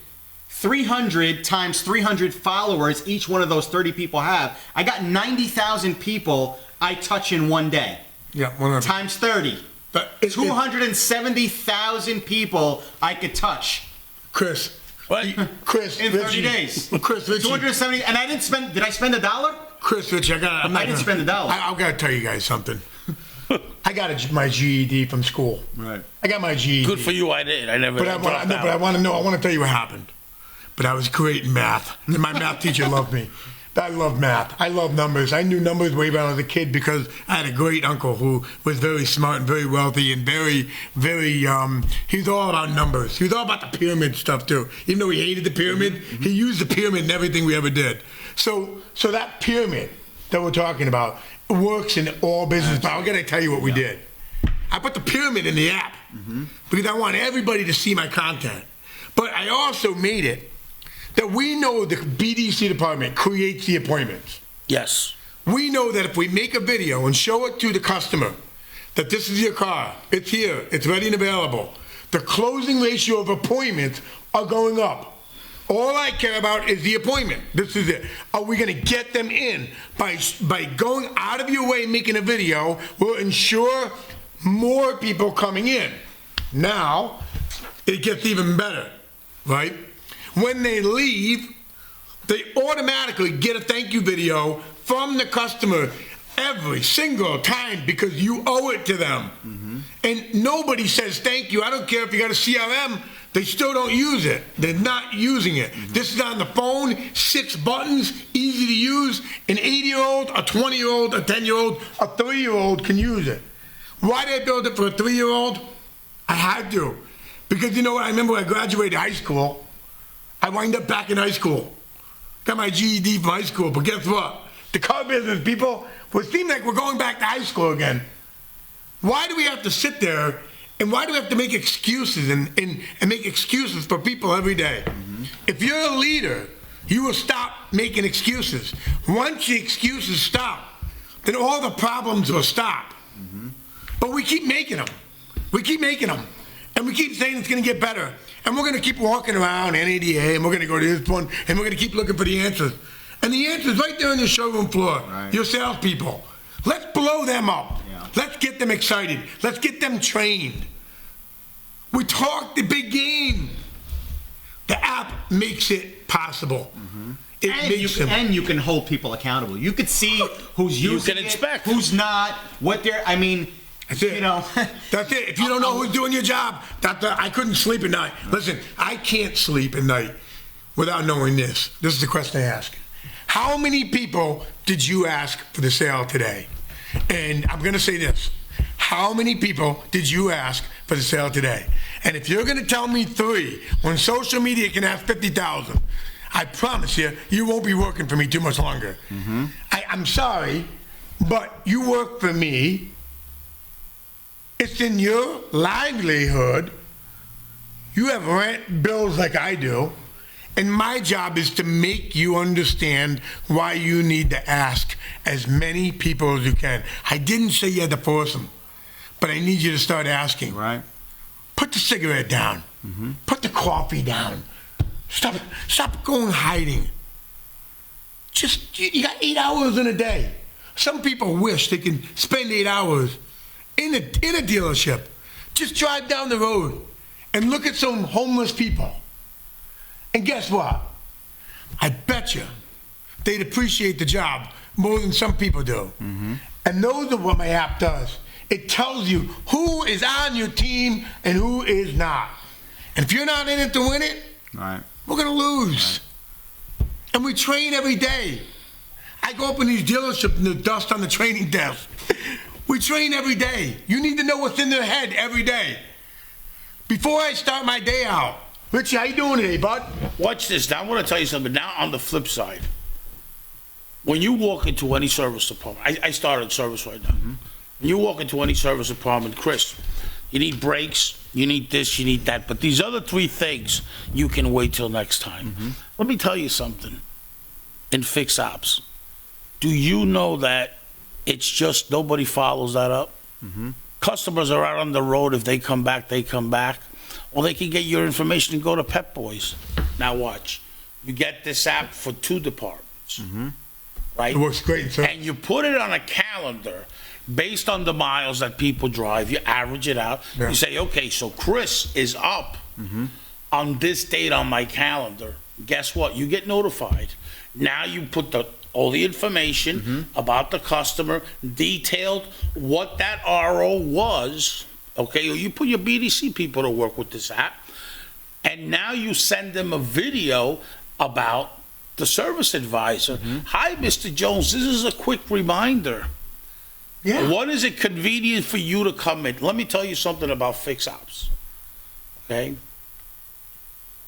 300 times 300 followers each one of those 30 people have. I got 90,000 people I touch in one day. 100%. Times 30. 270,000 people I could touch. Chris, in 30 days. Chris, Richie. 270, and I didn't spend. Did I spend $1? Chris, Richie, I didn't spend $1. I've got to tell you guys something. I got my GED from school. Right. I got my GED. Good for you. I did. I never. But I want to know. I want to tell you what happened. But I was great in math, and my math teacher loved me. I love math. I love numbers. I knew numbers way back as a kid because I had a great uncle who was very smart and very wealthy and very, he was all about numbers. He was all about the pyramid stuff too. Even though he hated the pyramid, he used the pyramid in everything we ever did. So that pyramid that we're talking about works in all business. But I'm going to tell you what we did. I put the pyramid in the app because I want everybody to see my content. But I also made it that we know the BDC department creates the appointments. Yes. We know that if we make a video and show it to the customer, that this is your car, it's here, it's ready and available, the closing ratio of appointments are going up. All I care about is the appointment. This is it. Are we going to get them in? By going out of your way and making a video will ensure more people coming in. Now, it gets even better, right? When they leave, they automatically get a thank you video from the customer every single time because you owe it to them. And nobody says thank you. I don't care if you got a CRM, they still don't use it. They're not using it. This is on the phone, 6 buttons, easy to use. An 80-year-old, a 20-year-old, a 10-year-old, a 3-year-old can use it. Why did I build it for a 3-year-old? I had to. Because you know what? I remember when I graduated high school, I wind up back in high school. Got my GED from high school, but guess what? The car business people, it seems like we're going back to high school again. Why do we have to sit there and why do we have to make excuses and make excuses for people every day? If you're a leader, you will stop making excuses. Once the excuses stop, then all the problems will stop. But we keep making them. We keep making them. And we keep saying it's going to get better. And we're going to keep walking around NADA and we're going to go to this one and we're going to keep looking for the answers. And the answer's right there on your showroom floor. Right. Your salespeople. Let's blow them up. Yeah. Let's get them excited. Let's get them trained. We talk the big game. The app makes it possible. And you can hold people accountable. You could see who's using it, who's not, what they're, I mean, that's it. You know. That's it. If you don't know who's doing your job, I couldn't sleep at night. Listen, I can't sleep at night without knowing this. This is the question I ask. How many people did you ask for the sale today? And I'm going to say this. How many people did you ask for the sale today? And if you're going to tell me 3, when social media can have 50,000, I promise you, you won't be working for me too much longer. I'm sorry, but you work for me. It's in your livelihood. You have rent bills like I do. And my job is to make you understand why you need to ask as many people as you can. I didn't say you had to force them, but I need you to start asking. Right. Put the cigarette down. Put the coffee down. Stop going hiding. Just, you got 8 hours in a day. Some people wish they can spend 8 hours in a dealership. Just drive down the road and look at some homeless people. And guess what? I bet you they'd appreciate the job more than some people do. And those are what my app does. It tells you who is on your team and who is not. And if you're not in it to win it, we're going to lose. And we train every day. I go up in these dealerships and there's dust on the training desk. We train every day. You need to know what's in their head every day. Before I start my day out, Richie, how you doing today, bud? Watch this. Now, I want to tell you something. Now, on the flip side, when you walk into any service department, I started service right now. When you walk into any service department, Chris, you need brakes, you need this, you need that. But these other 3 things, you can wait till next time. Let me tell you something. In fix ops, do you know that it's just nobody follows that up? Customers are out on the road. If they come back, they come back. Well, they can get your information and go to Pep Boys. Now watch. You get this app for 2 departments, right? It works great, sir. And you put it on a calendar based on the miles that people drive. You average it out. You say, okay, so Chris is up on this date on my calendar. Guess what? You get notified. Now you put all the information about the customer, detailed what that RO was. Okay, you put your BDC people to work with this app, and now you send them a video about the service advisor. Hi, Mr. Jones, this is a quick reminder. When is it convenient for you to come in? Let me tell you something about fix ops. Okay?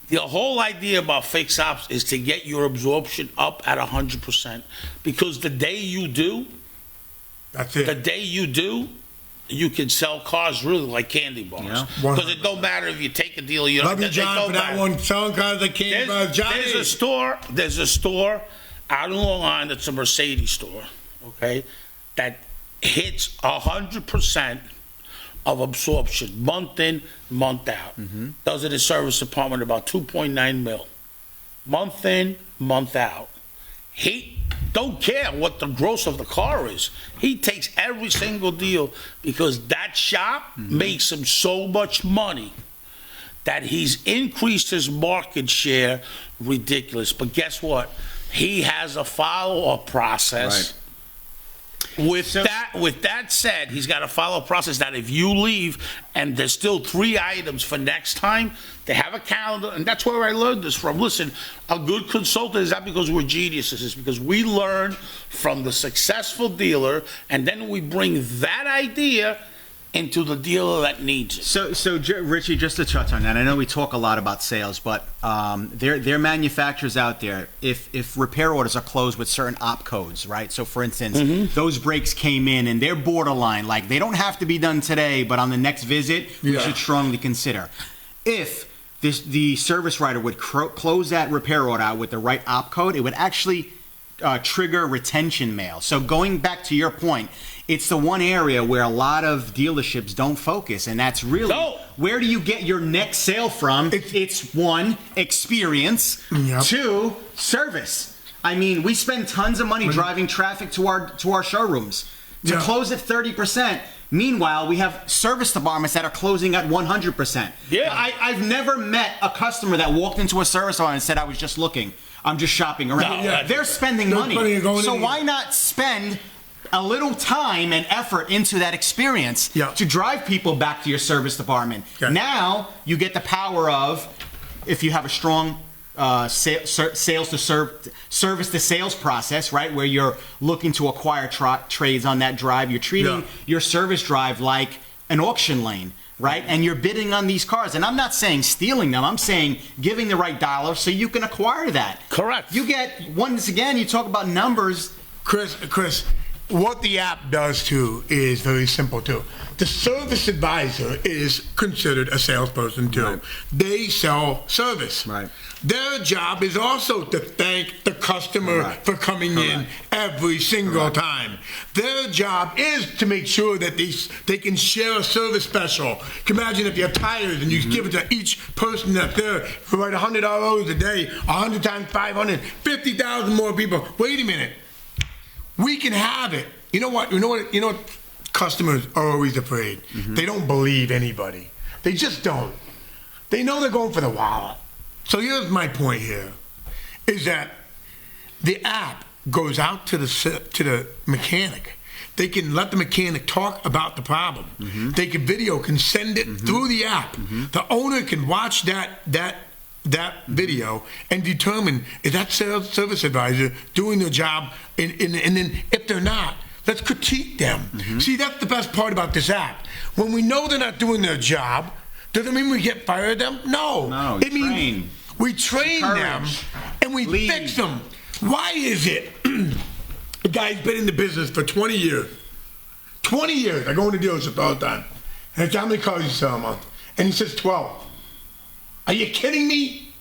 The whole idea about fix ops is to get your absorption up at 100%, because the day you do, that's it. The day you do, you can sell cars really like candy bars. Because it don't matter if you take a deal. You Love you, John, for that one. Selling cars like candy bars. Johnny. There's a store out in Long Island that's a Mercedes store, okay, that hits 100% of absorption, month in, month out. Does it in service department about 2.9 mil. month in, month out. He don't care what the gross of the car is. He takes every single deal because that shop makes him so much money that he's increased his market share ridiculous. But guess what? He has a follow-up process. With that said, he's got to follow a process that if you leave and there's still 3 items for next time, they have a calendar, and that's where I learned this from. Listen, a good consultant is not because we're geniuses, it's because we learn from the successful dealer, and then we bring that idea into the dealer that needs it. So Richie, just to touch on that, I know we talk a lot about sales, but there are manufacturers out there. If repair orders are closed with certain op codes, right? So for instance, those brakes came in and they're borderline, like they don't have to be done today, but on the next visit, we should strongly consider. If the service writer would close that repair order out with the right op code, it would actually trigger retention mail. So going back to your point, it's the one area where a lot of dealerships don't focus, and that's really where do you get your next sale from? It's 1, experience, 2, service. I mean, we spend tons of money driving traffic to our showrooms. To close at 30%. Meanwhile, we have service departments that are closing at 100%. Yeah. I've never met a customer that walked into a service department and said, I was just looking. I'm just shopping around. They're spending money. So why not spend a little time and effort into that experience to drive people back to your service department? Now you get the power of, if you have a strong service to sales process, right, where you're looking to acquire trades on that drive, you're treating your service drive like an auction lane, right? And you're bidding on these cars. And I'm not saying stealing them. I'm saying giving the right dollar so you can acquire that. Correct. You get, once again, you talk about numbers. Chris, what the app does too is very simple too. The service advisor is considered a salesperson too. Right. They sell service. Right. Their job is also to thank the customer for coming in every single time. Their job is to make sure that they can share a service special. Can you imagine if you have tires and you give it to each person that's there for like $100 a day, 100 times 500, 50,000 more people. Wait a minute. We can have it. You know what? Customers are always afraid. They don't believe anybody. They just don't. They know they're going for the wallet. So here's my point here, is that the app goes out to the mechanic. They can let the mechanic talk about the problem. They can send it through the app. The owner can watch that video and determine if that service advisor doing their job, and then if they're not, let's critique them. See, that's the best part about this app. When we know they're not doing their job, does it mean we get fired them? No. It means we train them and we fix them. Why is it a guy's been in the business for 20 years? 20 years. I go into dealerships all the time. And it's how many cars you sell a month? And he says 12. Are you kidding me?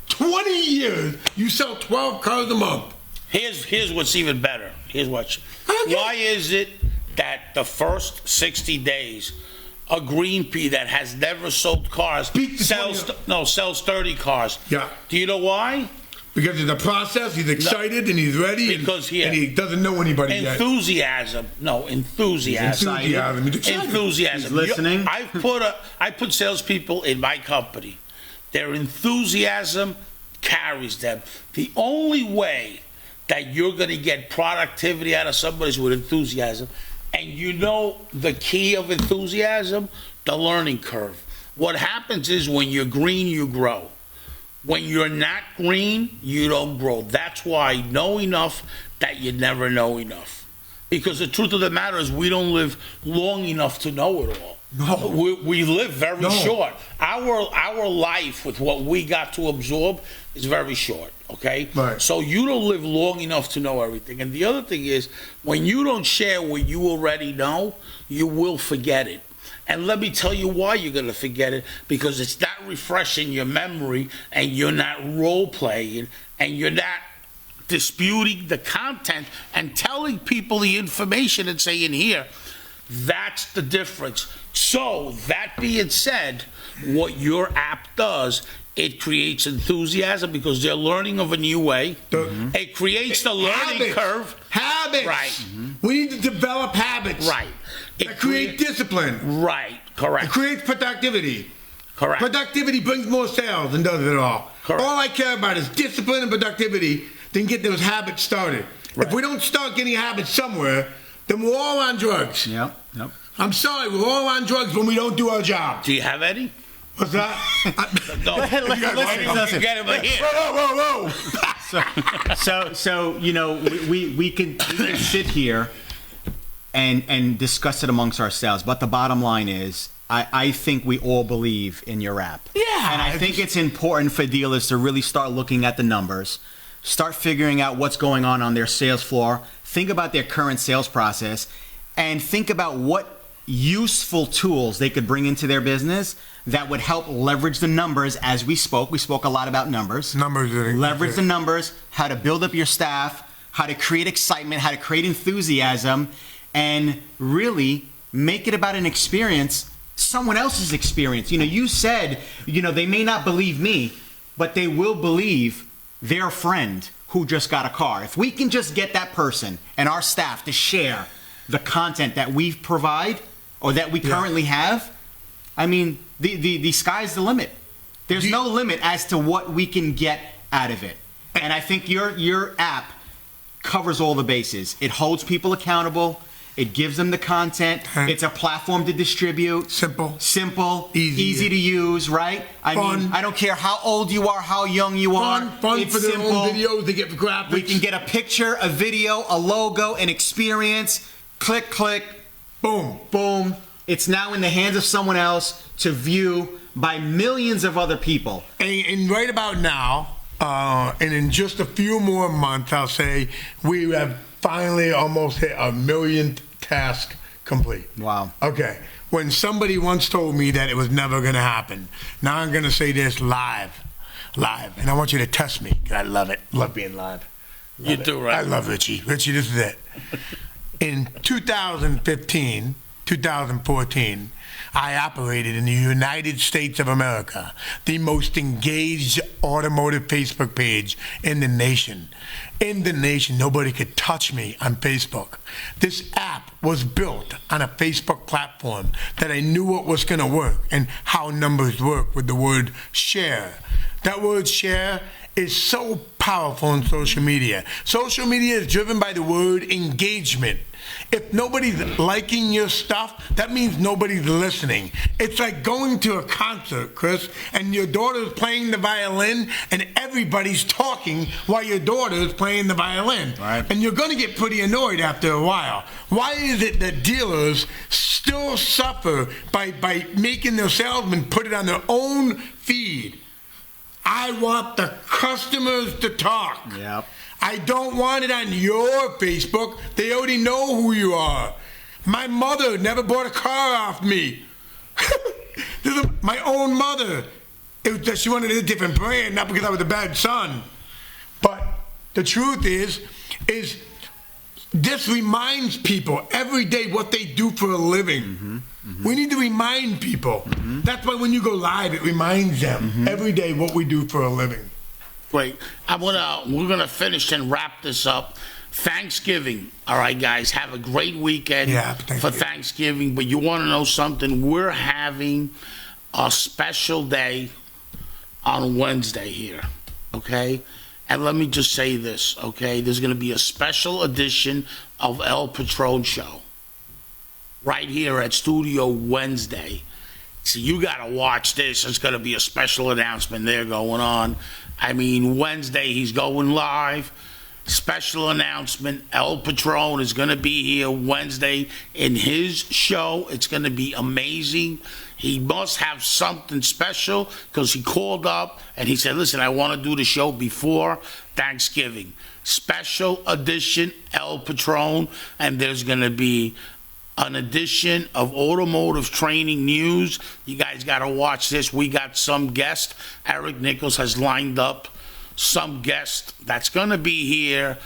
20 years, you sell 12 cars a month. Here's what's even better. Why is it that the first 60 days, a green pea that has never sold cars sells 30 cars? Yeah. Do you know why? Because it's a process, he's excited and he's ready, and he doesn't know anybody yet. Enthusiasm. Enthusiasm. He's listening. I put salespeople in my company. Their enthusiasm carries them. The only way that you're going to get productivity out of somebody is with enthusiasm. And you know the key of enthusiasm? The learning curve. What happens is when you're green, you grow. When you're not green, you don't grow. That's why know enough that you never know enough. Because the truth of the matter is we don't live long enough to know it all. No. We live very short. Our life with what we got to absorb is very short, okay? Right. So you don't live long enough to know everything. And the other thing is, when you don't share what you already know, you will forget it. And let me tell you why you're going to forget it, because it's not refreshing your memory, and you're not role-playing, and you're not disputing the content and telling people the information and saying, here, that's the difference. So, that being said, what your app does It creates enthusiasm because they're learning of a new way. It creates the learning curve. Habits. Right. We need to develop habits. Right. That create discipline. Right. Correct. It creates productivity. Correct. Productivity brings more sales and does it all. Correct. All I care about is discipline and productivity, then get those habits started. Right. If we don't start getting habits somewhere, then we're all on drugs. Yep. I'm sorry, we're all on drugs when we don't do our job. Do you have any? What's that? No. Listen. Get him here. Whoa, whoa. So we can sit here and discuss it amongst ourselves, but the bottom line is I think we all believe in your app. Yeah. And I think it's important for dealers to really start looking at the numbers, start figuring out what's going on their sales floor, think about their current sales process, and think about what useful tools they could bring into their business that would help leverage the numbers. As we spoke a lot about numbers. Leverage the numbers, how to build up your staff, how to create excitement, how to create enthusiasm, and really make it about an experience, someone else's experience. You said, they may not believe me, but they will believe their friend who just got a car. If we can just get that person and our staff to share the content that we provide or that we currently have, I mean, the sky's the limit. There's no limit as to what we can get out of it. And I think your app covers all the bases. It holds people accountable. It gives them the content. It's a platform to distribute. Simple. Easy to use, right? I mean, I don't care how old you are, how young you are. Fun it's for their simple. own videos. They get graphics. We can get a picture, a video, a logo, an experience. Click, boom. It's now in the hands of someone else to view by millions of other people. And right about now, and in just a few more months, I'll say we have finally almost hit 1 million task complete. Wow. Okay. When somebody once told me that it was never going to happen, now I'm going to say this live. And I want you to test me. I love it. Love being live. You do, right? I love Richie. Richie, this is it. In 2014, I operated in the United States of America, the most engaged automotive Facebook page in the nation. Nobody could touch me on Facebook. This app was built on a Facebook platform that I knew what was going to work and how numbers work with the word share. That word share is so powerful in social media. Social media is driven by the word engagement. If nobody's liking your stuff, that means nobody's listening. It's like going to a concert, Chris, and your daughter's playing the violin and everybody's talking while your daughter is playing the violin. Right. And you're going to get pretty annoyed after a while. Why is it that dealers still suffer by making their salesmen put it on their own feed? I want the customers to talk. Yep. I don't want it on your Facebook. They already know who you are. My mother never bought a car off me. My own mother. It was just she wanted a different brand, not because I was a bad son. But the truth is this reminds people every day what they do for a living. We need to remind people. That's why when you go live, it reminds them every day what we do for a living. Great. We're gonna finish and wrap this up. Thanksgiving. All right, guys. Have a great weekend for Thanksgiving. But you want to know something? We're having a special day on Wednesday here. Okay. And let me just say this. Okay. There's gonna be a special edition of El Patron Show right here at Studio Wednesday. So you got to watch this. There's going to be a special announcement there going on. I mean, Wednesday he's going live. Special announcement. El Patron is going to be here Wednesday in his show. It's going to be amazing. He must have something special because he called up and he said, listen, I want to do the show before Thanksgiving. Special edition El Patron. And there's going to be an edition of automotive training news. You guys got to watch this. We got some guest. Eric Nichols has lined up some guest that's going to be here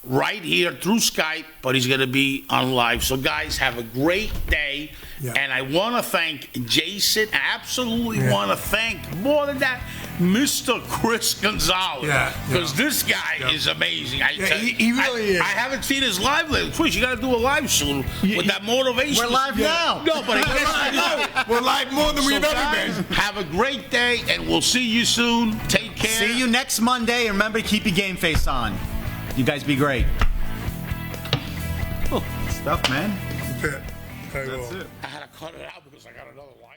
right here through Skype, but he's going to be on live. So, guys, have a great day. Yeah. And I want to thank Jason. I absolutely want to thank, more than that, Mr. Chris Gonzalez. Because this guy is amazing. He really is. I haven't seen his live lately. Chris, you got to do a live soon with that motivation. We're live now. No, but I We're live more than we've ever been. have a great day, and we'll see you soon. Take care. See you next Monday, and remember to keep your game face on. You guys be great. Cool stuff, man. That's it. I had to cut it out because I got another live.